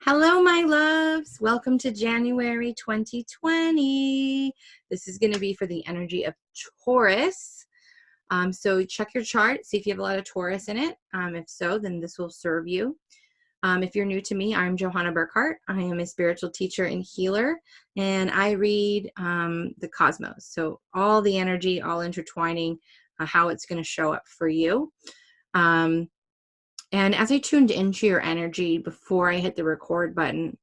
Hello, my loves. Welcome to January 2020. This is going to be for the energy of Taurus. So check your chart, see if you have a lot of Taurus in it. If so, then this will serve you. If you're new to me, I'm Johanna Burkhardt. I am a spiritual teacher and healer, and I read the cosmos. So all the energy, all intertwining, how it's going to show up for you. And as I tuned into your energy before I hit the record button,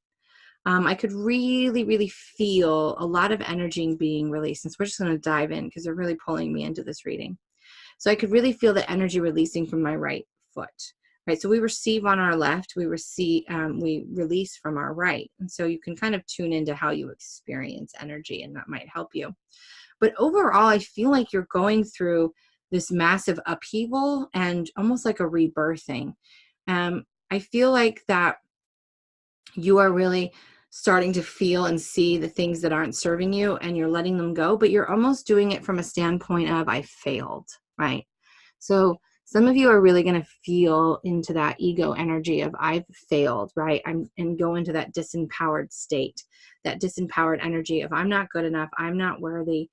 I could really feel a lot of energy being released. And so we're just going to dive in because they're really pulling me into this reading. So I could really feel the energy releasing from my right foot, right? So we receive on our left, we release from our right. And so you can kind of tune into how you experience energy, and that might help you. But overall, I feel like you're going through this massive upheaval and almost like a rebirthing. I feel like that you are really starting to feel and see the things that aren't serving you, and you're letting them go, but you're almost doing it from a standpoint of I failed, right? So some of you are really going to feel into that ego energy of I've failed, right? And go into that disempowered state, that disempowered energy of I'm not good enough, I'm not worthy.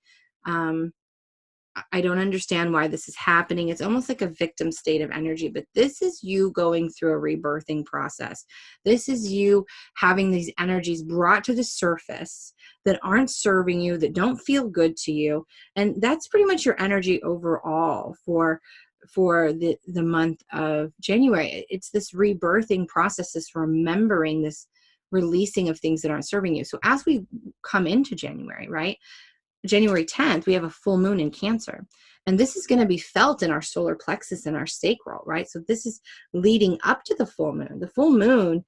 I don't understand why this is happening. It's almost like a victim state of energy, but this is you going through a rebirthing process. This is you having these energies brought to the surface that aren't serving you, that don't feel good to you. And that's pretty much your energy overall for the month of January. It's this rebirthing process, this remembering, this releasing of things that aren't serving you. So as we come into January, right? January 10th, we have a full moon in Cancer. And this is going to be felt in our solar plexus and our sacral, right? So this is leading up to the full moon. The full moon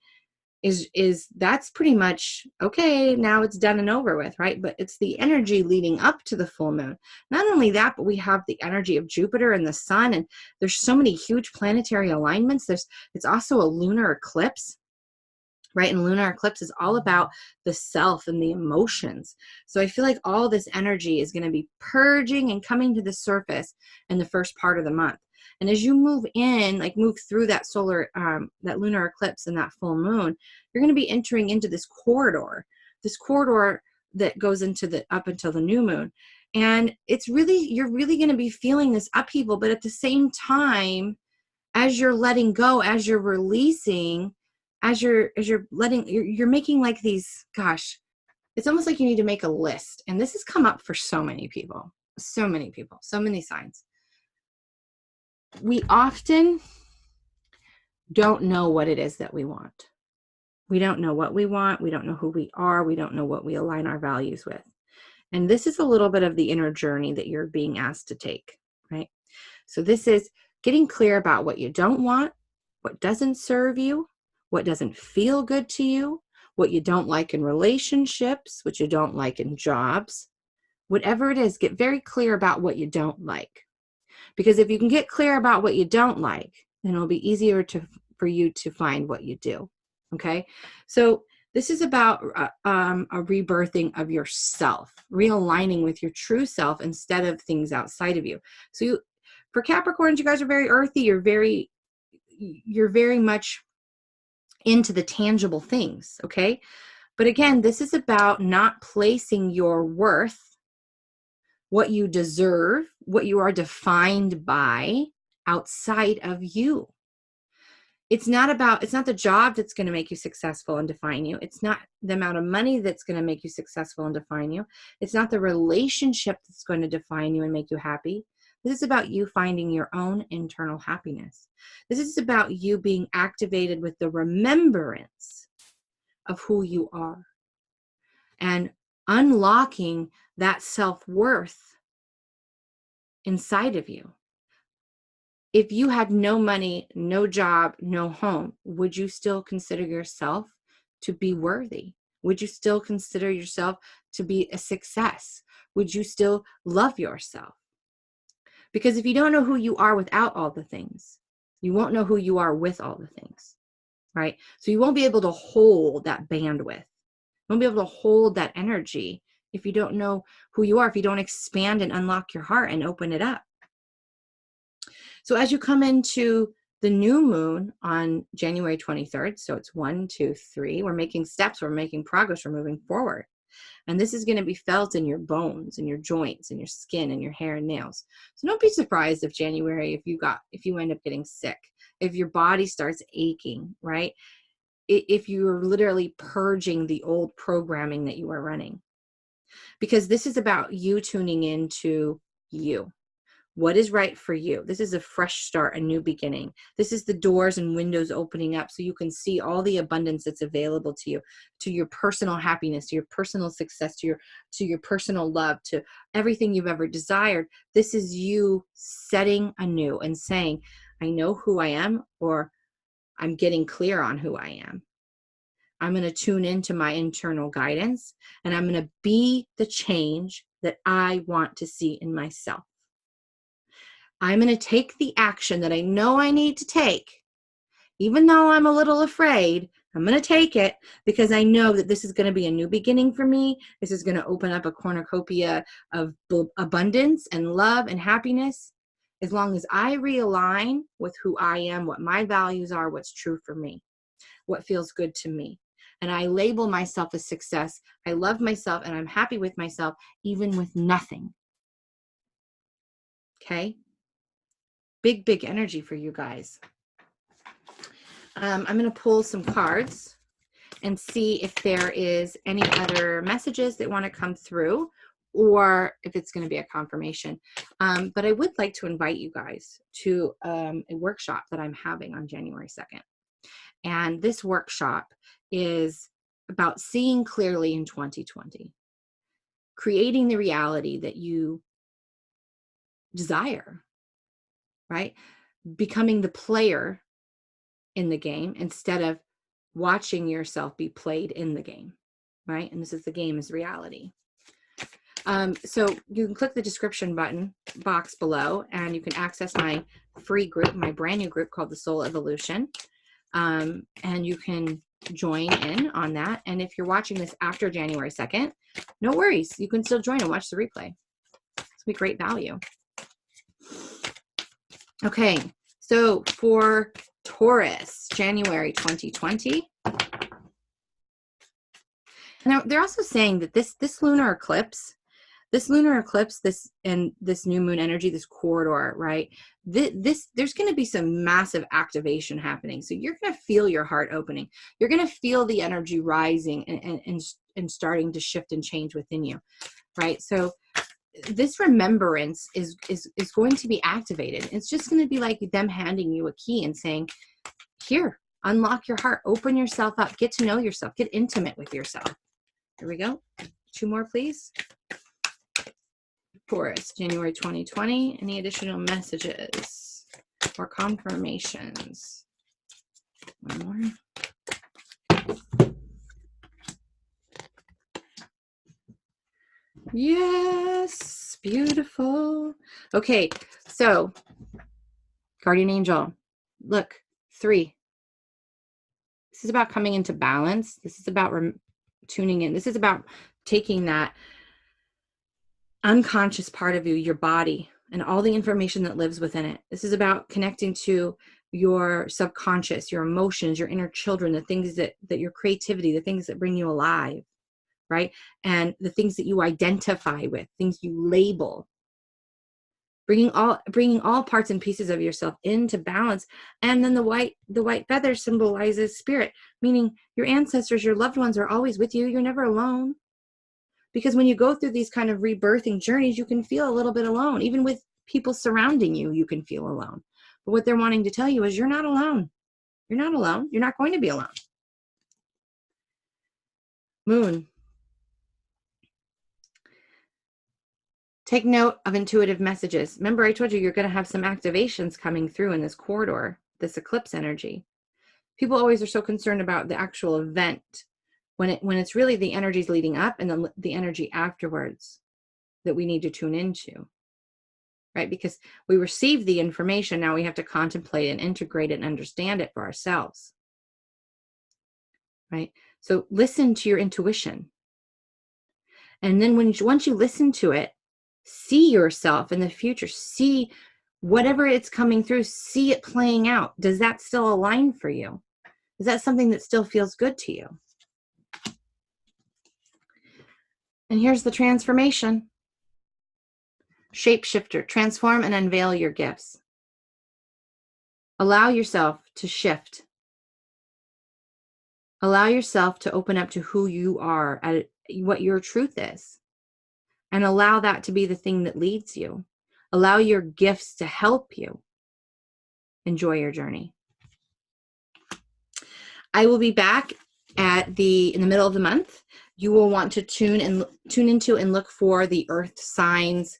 that's pretty much, okay, now it's done and over with, right? But it's the energy leading up to the full moon. Not only that, but we have the energy of Jupiter and the sun, and there's so many huge planetary alignments. It's also a lunar eclipse. Right? And lunar eclipse is all about the self and the emotions. So I feel like all this energy is going to be purging and coming to the surface in the first part of the month. And as you move in, like move through that that lunar eclipse and that full moon, you're going to be entering into this corridor that goes into up until the new moon. And you're really going to be feeling this upheaval, but at the same time, as you're letting go, as you're releasing, as you're making like these, gosh, it's almost like you need to make a list. And this has come up for so many people, so many signs. We often don't know what it is that we want. We don't know what we want. We don't know who we are. We don't know what we align our values with. And this is a little bit of the inner journey that you're being asked to take, right? So this is getting clear about what you don't want, what doesn't serve you, what doesn't feel good to you, what you don't like in relationships, what you don't like in jobs. Whatever it is, get very clear about what you don't like. Because if you can get clear about what you don't like, then it'll be easier for you to find what you do. Okay? So this is about a rebirthing of yourself, realigning with your true self instead of things outside of you. So for Capricorns, you guys are very earthy. You're very much into the tangible things, okay? But again, this is about not placing your worth, what you deserve, what you are defined by, outside of you. It's not the job that's going to make you successful and define you. It's not the amount of money that's going to make you successful and define you. It's not the relationship that's going to define you and make you happy. This is about you finding your own internal happiness. This is about you being activated with the remembrance of who you are and unlocking that self-worth inside of you. If you had no money, no job, no home, would you still consider yourself to be worthy? Would you still consider yourself to be a success? Would you still love yourself? Because if you don't know who you are without all the things, you won't know who you are with all the things, right? So you won't be able to hold that bandwidth. You won't be able to hold that energy if you don't know who you are, if you don't expand and unlock your heart and open it up. So as you come into The new moon on January 23rd, so it's 1, 2, 3. We're making steps, we're making progress, we're moving forward. And this is going to be felt in your bones and your joints and your skin and your hair and nails. So don't be surprised if January, if you end up getting sick, if your body starts aching, right? If you're literally purging the old programming that you are running. Because this is about you tuning into you. What is right for you? This is a fresh start, a new beginning. This is the doors and windows opening up so you can see all the abundance that's available to you, to your personal happiness, to your personal success, to your personal love, to everything you've ever desired. This is you setting anew and saying, I know who I am, or I'm getting clear on who I am. I'm going to tune into my internal guidance, and I'm going to be the change that I want to see in myself. I'm going to take the action that I know I need to take. Even though I'm a little afraid, I'm going to take it because I know that this is going to be a new beginning for me. This is going to open up a cornucopia of abundance and love and happiness. As long as I realign with who I am, what my values are, what's true for me, what feels good to me. And I label myself as success. I love myself and I'm happy with myself, even with nothing. Okay? Big energy for you guys. I'm going to pull some cards and see if there is any other messages that want to come through, or if it's going to be a confirmation. But I would like to invite you guys to a workshop that I'm having on January 2nd. And this workshop is about seeing clearly in 2020, creating the reality that you desire, right? Becoming the player in the game instead of watching yourself be played in the game, right? And this is the game is reality. So you can click the description box below, and you can access my free group, my brand new group called the Soul Evolution. And you can join in on that. And if you're watching this after January 2nd, no worries. You can still join and watch the replay. It's be great value. Okay, so for Taurus, January 2020. Now, they're also saying that this lunar eclipse, this new moon energy, this corridor, right? There's going to be some massive activation happening. So you're going to feel your heart opening. You're going to feel the energy rising and starting to shift and change within you, right? So this remembrance is going to be activated. It's just going to be like them handing you a key and saying, here, unlock your heart, open yourself up, get to know yourself, get intimate with yourself. Here we go. 2 more, please. Taurus, January 2020. Any additional messages or confirmations? 1 more. Yes, beautiful. Okay, so guardian angel, look, 3. This is about coming into balance. This is about tuning in. This is about taking that unconscious part of you, your body, and all the information that lives within it. This is about connecting to your subconscious, your emotions, your inner children, the things that your creativity, the things that bring you alive, right? And the things that you identify with, things you label. Bringing all parts and pieces of yourself into balance. And then the white feather symbolizes spirit, meaning your ancestors, your loved ones are always with you. You're never alone. Because when you go through these kind of rebirthing journeys, you can feel a little bit alone. Even with people surrounding you, you can feel alone. But what they're wanting to tell you is you're not alone. You're not alone. You're not going to be alone. Moon. Take note of intuitive messages. Remember, I told you you're going to have some activations coming through in this corridor, this eclipse energy. People always are so concerned about the actual event when it's really the energies leading up and the energy afterwards that we need to tune into, right? Because we receive the information, now we have to contemplate and integrate it and understand it for ourselves, right? So listen to your intuition. And then once you listen to it, see yourself in the future, see whatever it's coming through, see it playing out. Does that still align for you? Is that something that still feels good to you? And here's the transformation. Shapeshifter, transform and unveil your gifts. Allow yourself to shift. Allow yourself to open up to who you are, at what your truth is. And allow that to be the thing that leads you. Allow your gifts to help you. Enjoy your journey. I will be back in the middle of the month. You will want to tune into and look for the Earth Signs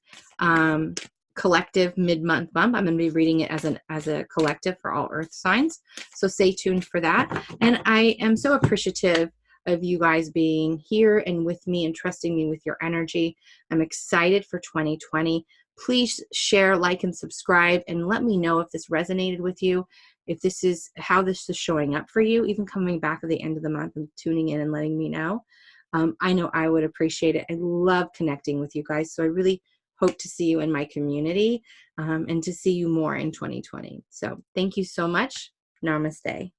collective mid-month bump. I'm going to be reading it as a collective for all Earth signs. So stay tuned for that. And I am so appreciative of you guys being here and with me and trusting me with your energy. I'm excited for 2020. Please share, like, and subscribe, and let me know if this resonated with you, if this is how this is showing up for you, even coming back at the end of the month and tuning in and letting me know. I know I would appreciate it. I love connecting with you guys. So I really hope to see you in my community and to see you more in 2020. So thank you so much. Namaste.